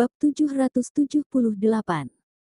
Bab 778.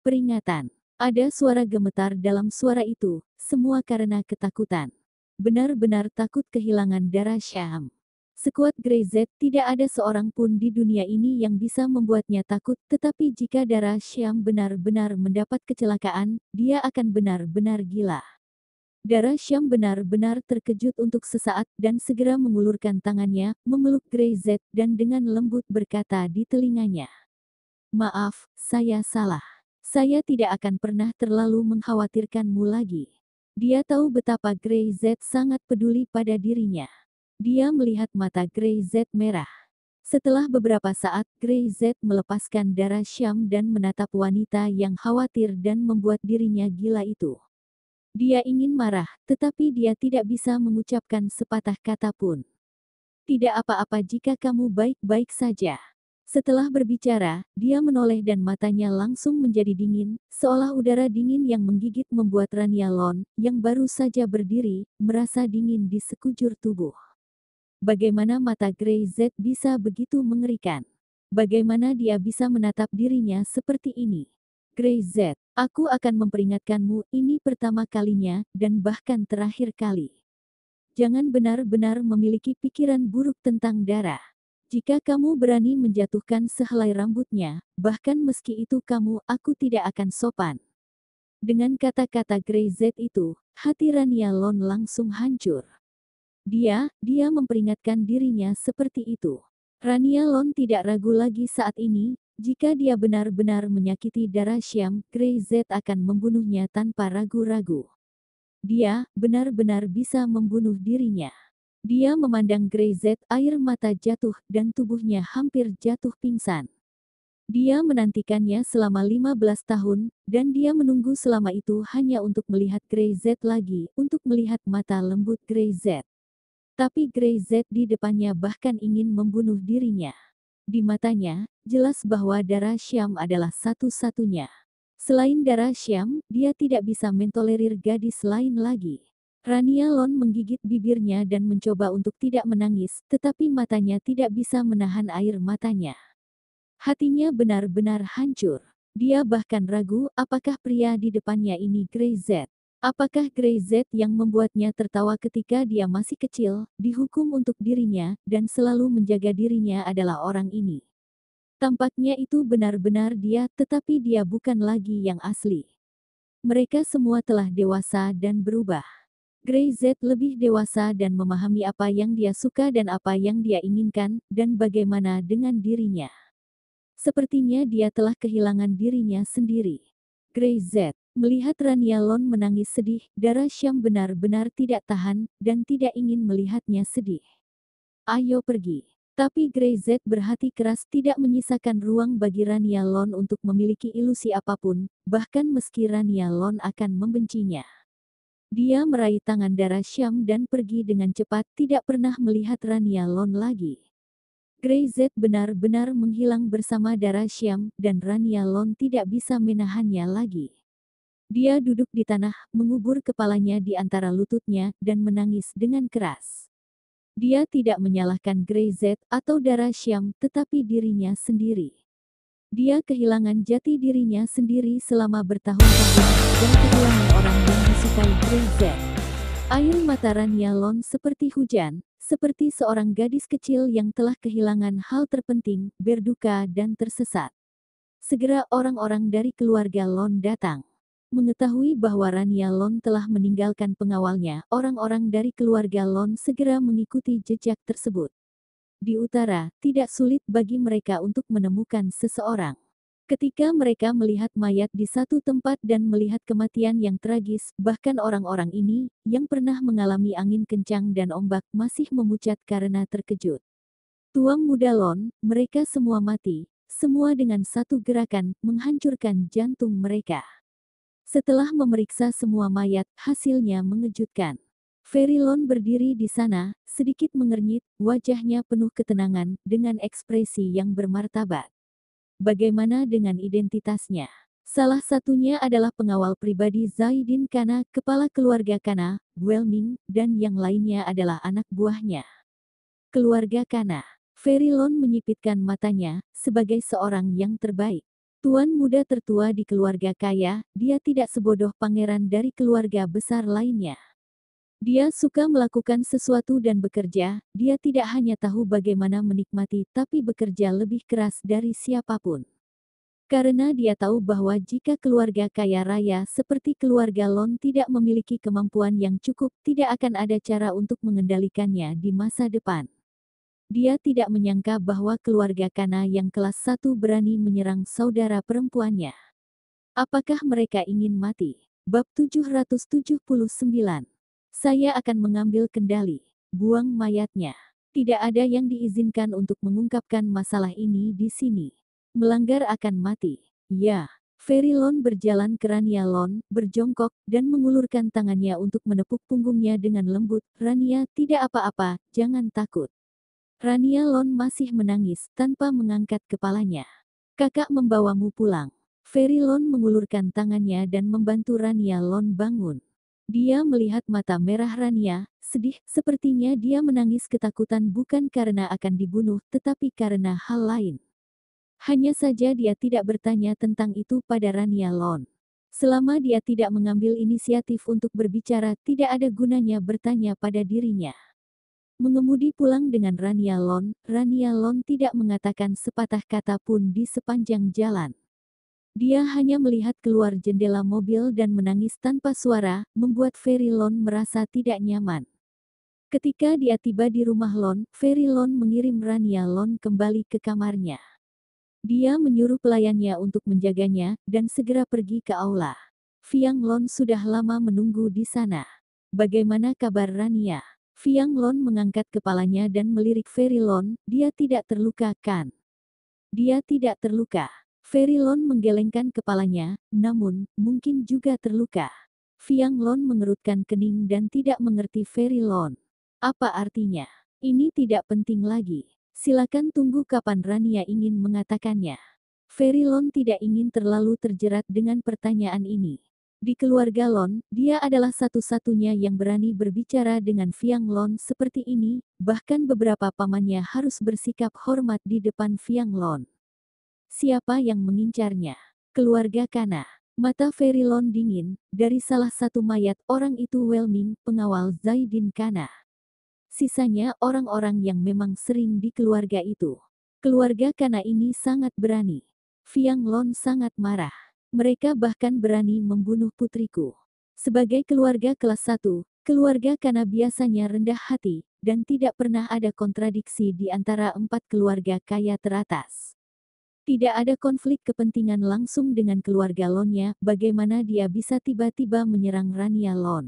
Peringatan. Ada suara gemetar dalam suara itu, semua karena ketakutan. Benar-benar takut kehilangan darah Syam. Sekuat Greyzet, tidak ada seorang pun di dunia ini yang bisa membuatnya takut, tetapi jika darah Syam benar-benar mendapat kecelakaan, dia akan benar-benar gila. Darah Syam benar-benar terkejut untuk sesaat dan segera mengulurkan tangannya, memeluk Greyzet dan dengan lembut berkata di telinganya. Maaf, saya salah. Saya tidak akan pernah terlalu mengkhawatirkanmu lagi. Dia tahu betapa Greyzet sangat peduli pada dirinya. Dia melihat mata Greyzet merah. Setelah beberapa saat, Greyzet melepaskan darah Syam dan menatap wanita yang khawatir dan membuat dirinya gila itu. Dia ingin marah, tetapi dia tidak bisa mengucapkan sepatah kata pun. Tidak apa-apa jika kamu baik-baik saja. Setelah berbicara, dia menoleh dan matanya langsung menjadi dingin, seolah udara dingin yang menggigit membuat Rania Lon, yang baru saja berdiri, merasa dingin di sekujur tubuh. Bagaimana mata Greyzet bisa begitu mengerikan? Bagaimana dia bisa menatap dirinya seperti ini? Greyzet, aku akan memperingatkanmu, ini pertama kalinya, dan bahkan terakhir kali. Jangan benar-benar memiliki pikiran buruk tentang darah. Jika kamu berani menjatuhkan sehelai rambutnya, bahkan meski itu kamu, aku tidak akan sopan. Dengan kata-kata Greyzet itu, hati Rania Lon langsung hancur. Dia memperingatkan dirinya seperti itu. Rania Lon tidak ragu lagi saat ini, jika dia benar-benar menyakiti darah Syam, Greyzet akan membunuhnya tanpa ragu-ragu. Dia benar-benar bisa membunuh dirinya. Dia memandang Greyzet, air mata jatuh, dan tubuhnya hampir jatuh pingsan. Dia menantikannya selama 15 tahun, dan dia menunggu selama itu hanya untuk melihat Greyzet lagi, untuk melihat mata lembut Greyzet. Tapi Greyzet di depannya bahkan ingin membunuh dirinya. Di matanya, jelas bahwa darah Syam adalah satu-satunya. Selain darah Syam, dia tidak bisa mentolerir gadis lain lagi. Rania Lon menggigit bibirnya dan mencoba untuk tidak menangis, tetapi matanya tidak bisa menahan air matanya. Hatinya benar-benar hancur. Dia bahkan ragu, apakah pria di depannya ini Greyzet? Apakah Greyzet yang membuatnya tertawa ketika dia masih kecil, dihukum untuk dirinya, dan selalu menjaga dirinya adalah orang ini? Tampaknya itu benar-benar dia, tetapi dia bukan lagi yang asli. Mereka semua telah dewasa dan berubah. Greyzet lebih dewasa dan memahami apa yang dia suka dan apa yang dia inginkan, dan bagaimana dengan dirinya. Sepertinya dia telah kehilangan dirinya sendiri. Greyzet melihat Rania Lon menangis sedih, darah Syam benar-benar tidak tahan, dan tidak ingin melihatnya sedih. Ayo pergi. Tapi Greyzet berhati keras tidak menyisakan ruang bagi Rania Lon untuk memiliki ilusi apapun, bahkan meski Rania Lon akan membencinya. Dia meraih tangan darah Syam dan pergi dengan cepat, tidak pernah melihat Rania Lon lagi. Greyzet benar-benar menghilang bersama darah Syam, dan Rania Lon tidak bisa menahannya lagi. Dia duduk di tanah, mengubur kepalanya di antara lututnya, dan menangis dengan keras. Dia tidak menyalahkan Greyzet atau darah Syam, tetapi dirinya sendiri. Dia kehilangan jati dirinya sendiri selama bertahun-tahun, dan kehilangan orang yang disukai Greyzet. Air mata Rania Lon seperti hujan, seperti seorang gadis kecil yang telah kehilangan hal terpenting, berduka dan tersesat. Segera orang-orang dari keluarga Lon datang. Mengetahui bahwa Rania Lon telah meninggalkan pengawalnya, orang-orang dari keluarga Lon segera mengikuti jejak tersebut. Di utara, tidak sulit bagi mereka untuk menemukan seseorang. Ketika mereka melihat mayat di satu tempat dan melihat kematian yang tragis, bahkan orang-orang ini, yang pernah mengalami angin kencang dan ombak, masih memucat karena terkejut. Tuang muda Lon, mereka semua mati, semua dengan satu gerakan, menghancurkan jantung mereka. Setelah memeriksa semua mayat, hasilnya mengejutkan. Ferilon berdiri di sana, sedikit mengernyit, wajahnya penuh ketenangan, dengan ekspresi yang bermartabat. Bagaimana dengan identitasnya? Salah satunya adalah pengawal pribadi Zaidin Kana, kepala keluarga Kana, Welming, dan yang lainnya adalah anak buahnya. Keluarga Kana. Ferilon menyipitkan matanya, sebagai seorang yang terbaik. Tuan muda tertua di keluarga kaya, dia tidak sebodoh pangeran dari keluarga besar lainnya. Dia suka melakukan sesuatu dan bekerja, dia tidak hanya tahu bagaimana menikmati tapi bekerja lebih keras dari siapapun. Karena dia tahu bahwa jika keluarga kaya raya seperti keluarga Lon tidak memiliki kemampuan yang cukup, tidak akan ada cara untuk mengendalikannya di masa depan. Dia tidak menyangka bahwa keluarga Kana yang kelas 1 berani menyerang saudara perempuannya. Apakah mereka ingin mati? Bab 779. Saya akan mengambil kendali. Buang mayatnya. Tidak ada yang diizinkan untuk mengungkapkan masalah ini di sini. Melanggar akan mati. Ya. Ferilon berjalan ke Rania Lon, berjongkok, dan mengulurkan tangannya untuk menepuk punggungnya dengan lembut. Rania, tidak apa-apa, jangan takut. Rania Lon masih menangis tanpa mengangkat kepalanya. Kakak membawamu pulang. Ferilon mengulurkan tangannya dan membantu Rania Lon bangun. Dia melihat mata merah Rania, sedih, sepertinya dia menangis ketakutan bukan karena akan dibunuh tetapi karena hal lain. Hanya saja dia tidak bertanya tentang itu pada Rania Lon. Selama dia tidak mengambil inisiatif untuk berbicara, tidak ada gunanya bertanya pada dirinya. Mengemudi pulang dengan Rania Lon tidak mengatakan sepatah kata pun di sepanjang jalan. Dia hanya melihat keluar jendela mobil dan menangis tanpa suara, membuat Ferilon merasa tidak nyaman. Ketika dia tiba di rumah Lon, Ferilon mengirim Rania Lon kembali ke kamarnya. Dia menyuruh pelayannya untuk menjaganya, dan segera pergi ke aula. Fiang Lon sudah lama menunggu di sana. Bagaimana kabar Rania? Fiang Lon mengangkat kepalanya dan melirik Ferilon, dia tidak terluka kan? Dia tidak terluka. Ferilon menggelengkan kepalanya, namun, mungkin juga terluka. Fiang Lon mengerutkan kening dan tidak mengerti Ferilon. Apa artinya? Ini tidak penting lagi. Silakan tunggu kapan Rania ingin mengatakannya. Ferilon tidak ingin terlalu terjerat dengan pertanyaan ini. Di keluarga Lon, dia adalah satu-satunya yang berani berbicara dengan Fiang Lon seperti ini, bahkan beberapa pamannya harus bersikap hormat di depan Fiang Lon. Siapa yang mengincarnya? Keluarga Kana. Mata Ferilon dingin, dari salah satu mayat orang itu Welming, pengawal Zaidin Kana. Sisanya orang-orang yang memang sering di keluarga itu. Keluarga Kana ini sangat berani. Fiang Lon sangat marah. Mereka bahkan berani membunuh putriku. Sebagai keluarga kelas 1, keluarga Kana biasanya rendah hati, dan tidak pernah ada kontradiksi di antara 4 keluarga kaya teratas. Tidak ada konflik kepentingan langsung dengan keluarga Lonnya, bagaimana dia bisa tiba-tiba menyerang Rania Lon.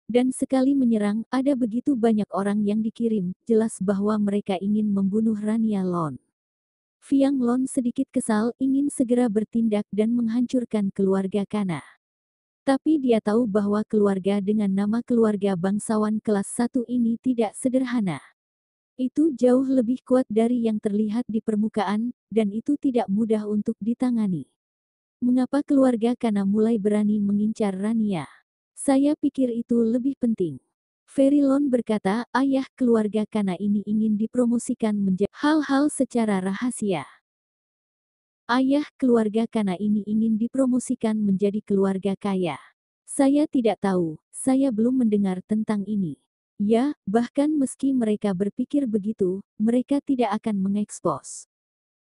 Dan sekali menyerang, ada begitu banyak orang yang dikirim, jelas bahwa mereka ingin membunuh Rania Lon. Fiang Lon sedikit kesal, ingin segera bertindak dan menghancurkan keluarga Kana. Tapi dia tahu bahwa keluarga dengan nama keluarga bangsawan kelas 1 ini tidak sederhana. Itu jauh lebih kuat dari yang terlihat di permukaan, dan itu tidak mudah untuk ditangani. Mengapa keluarga Kana mulai berani mengincar Rania? Saya pikir itu lebih penting. Ferilon berkata, ayah keluarga Kana ini ingin dipromosikan menjadi hal-hal secara rahasia. Ayah keluarga Kana ini ingin dipromosikan menjadi keluarga kaya. Saya tidak tahu, saya belum mendengar tentang ini. Ya, bahkan meski mereka berpikir begitu, mereka tidak akan mengekspos.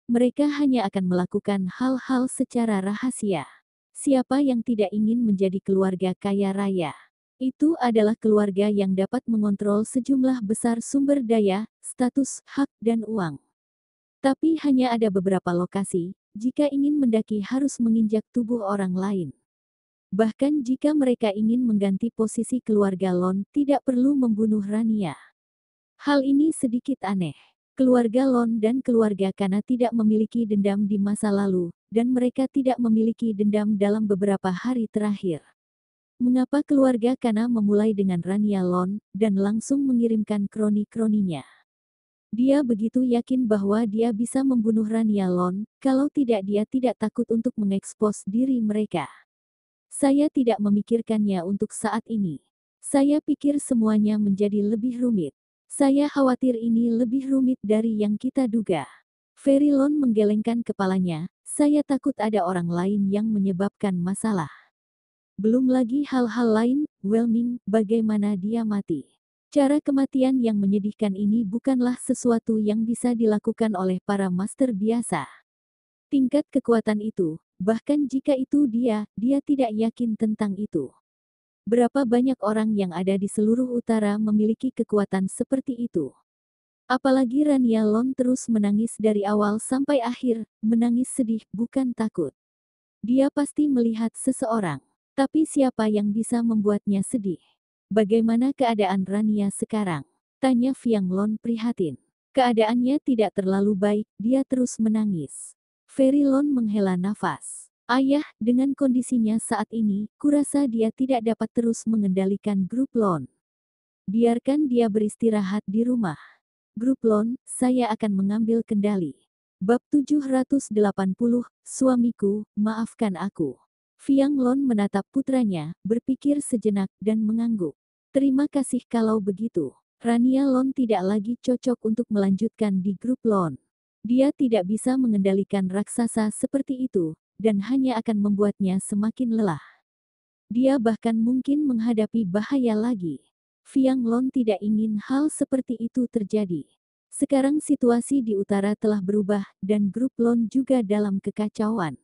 Mereka hanya akan melakukan hal-hal secara rahasia. Siapa yang tidak ingin menjadi keluarga kaya raya? Itu adalah keluarga yang dapat mengontrol sejumlah besar sumber daya, status, hak, dan uang. Tapi hanya ada beberapa lokasi, jika ingin mendaki harus menginjak tubuh orang lain. Bahkan jika mereka ingin mengganti posisi keluarga Lon, tidak perlu membunuh Rania. Hal ini sedikit aneh. Keluarga Lon dan keluarga Kana tidak memiliki dendam di masa lalu, dan mereka tidak memiliki dendam dalam beberapa hari terakhir. Mengapa keluarga Kana memulai dengan Rania Lon, dan langsung mengirimkan kroni-kroninya? Dia begitu yakin bahwa dia bisa membunuh Rania Lon, kalau tidak dia tidak takut untuk mengekspos diri mereka. Saya tidak memikirkannya untuk saat ini. Saya pikir semuanya menjadi lebih rumit. Saya khawatir ini lebih rumit dari yang kita duga. Ferilon menggelengkan kepalanya, saya takut ada orang lain yang menyebabkan masalah. Belum lagi hal-hal lain, Welming, bagaimana dia mati. Cara kematian yang menyedihkan ini bukanlah sesuatu yang bisa dilakukan oleh para master biasa. Tingkat kekuatan itu, bahkan jika itu dia tidak yakin tentang itu. Berapa banyak orang yang ada di seluruh utara memiliki kekuatan seperti itu. Apalagi Rania Lon terus menangis dari awal sampai akhir, menangis sedih, bukan takut. Dia pasti melihat seseorang. Tapi siapa yang bisa membuatnya sedih? Bagaimana keadaan Rania sekarang? Tanya Fiang Lon prihatin. Keadaannya tidak terlalu baik, dia terus menangis. Feri Lon menghela nafas. Ayah, dengan kondisinya saat ini, kurasa dia tidak dapat terus mengendalikan grup Lon. Biarkan dia beristirahat di rumah. Grup Lon, saya akan mengambil kendali. Bab 780, suamiku, maafkan aku. Fiang Lon menatap putranya, berpikir sejenak, dan mengangguk. Terima kasih kalau begitu. Rania Lon tidak lagi cocok untuk melanjutkan di grup Lon. Dia tidak bisa mengendalikan raksasa seperti itu, dan hanya akan membuatnya semakin lelah. Dia bahkan mungkin menghadapi bahaya lagi. Fiang Lon tidak ingin hal seperti itu terjadi. Sekarang situasi di utara telah berubah, dan grup Lon juga dalam kekacauan.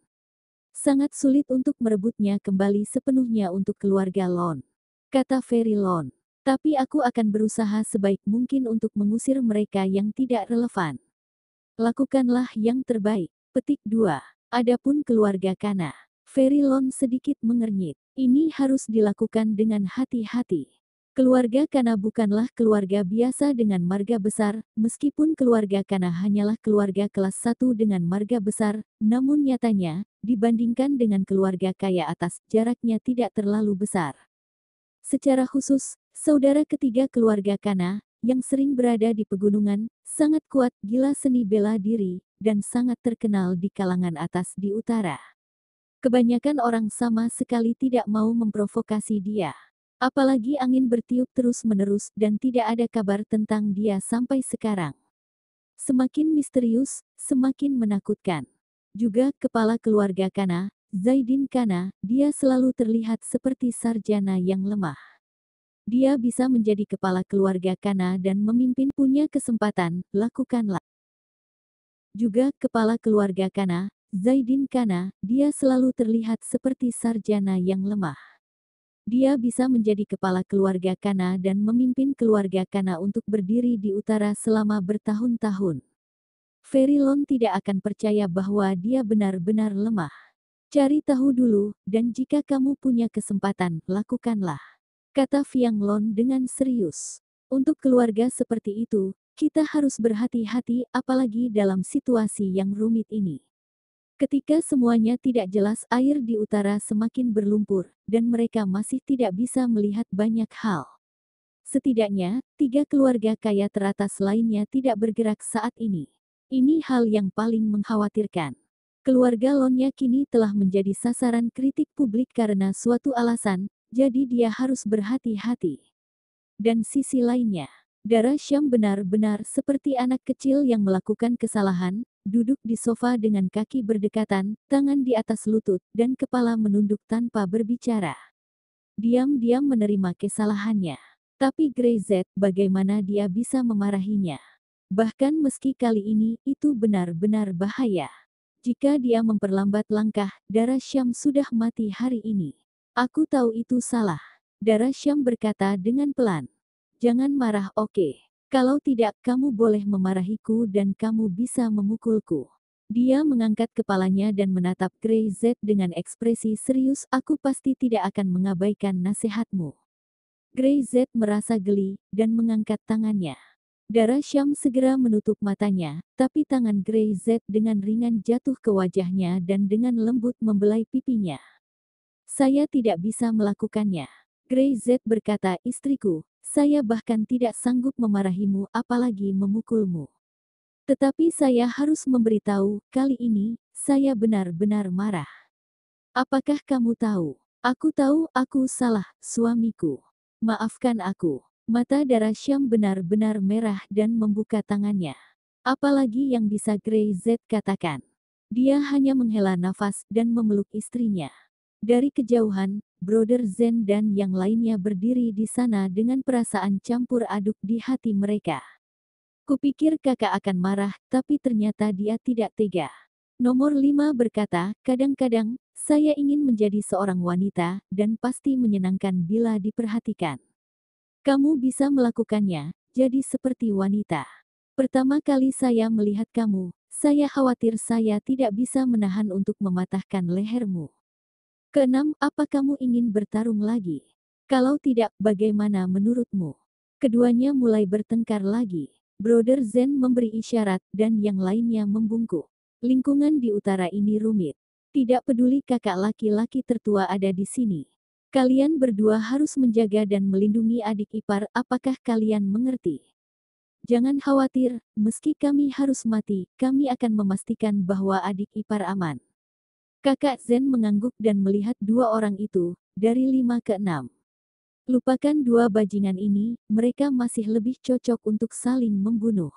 Sangat sulit untuk merebutnya kembali sepenuhnya untuk keluarga Lon. Kata Feri Lon. Tapi aku akan berusaha sebaik mungkin untuk mengusir mereka yang tidak relevan. Lakukanlah yang terbaik. Petik 2. Adapun keluarga Kana. Feri Lon sedikit mengernyit. Ini harus dilakukan dengan hati-hati. Keluarga Kana bukanlah keluarga biasa dengan marga besar, meskipun keluarga Kana hanyalah keluarga kelas 1 dengan marga besar, namun nyatanya, dibandingkan dengan keluarga kaya atas, jaraknya tidak terlalu besar. Secara khusus, saudara ketiga keluarga Kana, yang sering berada di pegunungan, sangat kuat, gila seni bela diri, dan sangat terkenal di kalangan atas di utara. Kebanyakan orang sama sekali tidak mau memprovokasi dia. Apalagi angin bertiup terus-menerus dan tidak ada kabar tentang dia sampai sekarang. Semakin misterius, semakin menakutkan. Juga kepala keluarga Kana, Zaidin Kana, dia selalu terlihat seperti sarjana yang lemah. Dia bisa menjadi kepala keluarga Kana dan memimpin, punya kesempatan, lakukanlah. Juga kepala keluarga Kana, Zaidin Kana, dia selalu terlihat seperti sarjana yang lemah. Dia bisa menjadi kepala keluarga Kana dan memimpin keluarga Kana untuk berdiri di utara selama bertahun-tahun. Feri Lon tidak akan percaya bahwa dia benar-benar lemah. Cari tahu dulu, dan jika kamu punya kesempatan, lakukanlah. Kata Fiang Lon dengan serius. Untuk keluarga seperti itu, kita harus berhati-hati apalagi dalam situasi yang rumit ini. Ketika semuanya tidak jelas, air di utara semakin berlumpur, dan mereka masih tidak bisa melihat banyak hal. Setidaknya, 3 keluarga kaya teratas lainnya tidak bergerak saat ini. Ini hal yang paling mengkhawatirkan. Keluarga Lonnya kini telah menjadi sasaran kritik publik karena suatu alasan, jadi dia harus berhati-hati. Dan sisi lainnya, Dara Syam benar-benar seperti anak kecil yang melakukan kesalahan, duduk di sofa dengan kaki berdekatan, tangan di atas lutut, dan kepala menunduk tanpa berbicara. Diam-diam menerima kesalahannya. Tapi Grey Z, bagaimana dia bisa memarahinya? Bahkan meski kali ini, itu benar-benar bahaya. Jika dia memperlambat langkah, Dara Syam sudah mati hari ini. Aku tahu itu salah. Dara Syam berkata dengan pelan. Jangan marah, oke? Kalau tidak, kamu boleh memarahiku dan kamu bisa memukulku. Dia mengangkat kepalanya dan menatap Grey Z dengan ekspresi serius. Aku pasti tidak akan mengabaikan nasihatmu. Grey Z merasa geli, dan mengangkat tangannya. Dara Syam segera menutup matanya, tapi tangan Grey Z dengan ringan jatuh ke wajahnya dan dengan lembut membelai pipinya. Saya tidak bisa melakukannya. Grey Z berkata, istriku, saya bahkan tidak sanggup memarahimu apalagi memukulmu. Tetapi saya harus memberitahu, kali ini, saya benar-benar marah. Apakah kamu tahu? Aku tahu aku salah, suamiku. Maafkan aku. Mata darah Syam benar-benar merah dan membuka tangannya. Apalagi yang bisa Grey Z katakan? Dia hanya menghela nafas dan memeluk istrinya. Dari kejauhan, Brother Zen dan yang lainnya berdiri di sana dengan perasaan campur aduk di hati mereka. Kupikir kakak akan marah, tapi ternyata dia tidak tega. Nomor 5 berkata, kadang-kadang, saya ingin menjadi seorang wanita, dan pasti menyenangkan bila diperhatikan. Kamu bisa melakukannya, jadi seperti wanita. Pertama kali saya melihat kamu, saya khawatir saya tidak bisa menahan untuk mematahkan lehermu. Keenam, apa kamu ingin bertarung lagi? Kalau tidak, bagaimana menurutmu? Keduanya mulai bertengkar lagi. Brother Zen memberi isyarat dan yang lainnya membungkuk. Lingkungan di utara ini rumit. Tidak peduli kakak laki-laki tertua ada di sini. Kalian berdua harus menjaga dan melindungi adik ipar, apakah kalian mengerti? Jangan khawatir, meski kami harus mati, kami akan memastikan bahwa adik ipar aman. Kakak Zen mengangguk dan melihat dua orang itu, dari 5 ke 6. Lupakan dua bajingan ini, mereka masih lebih cocok untuk saling membunuh.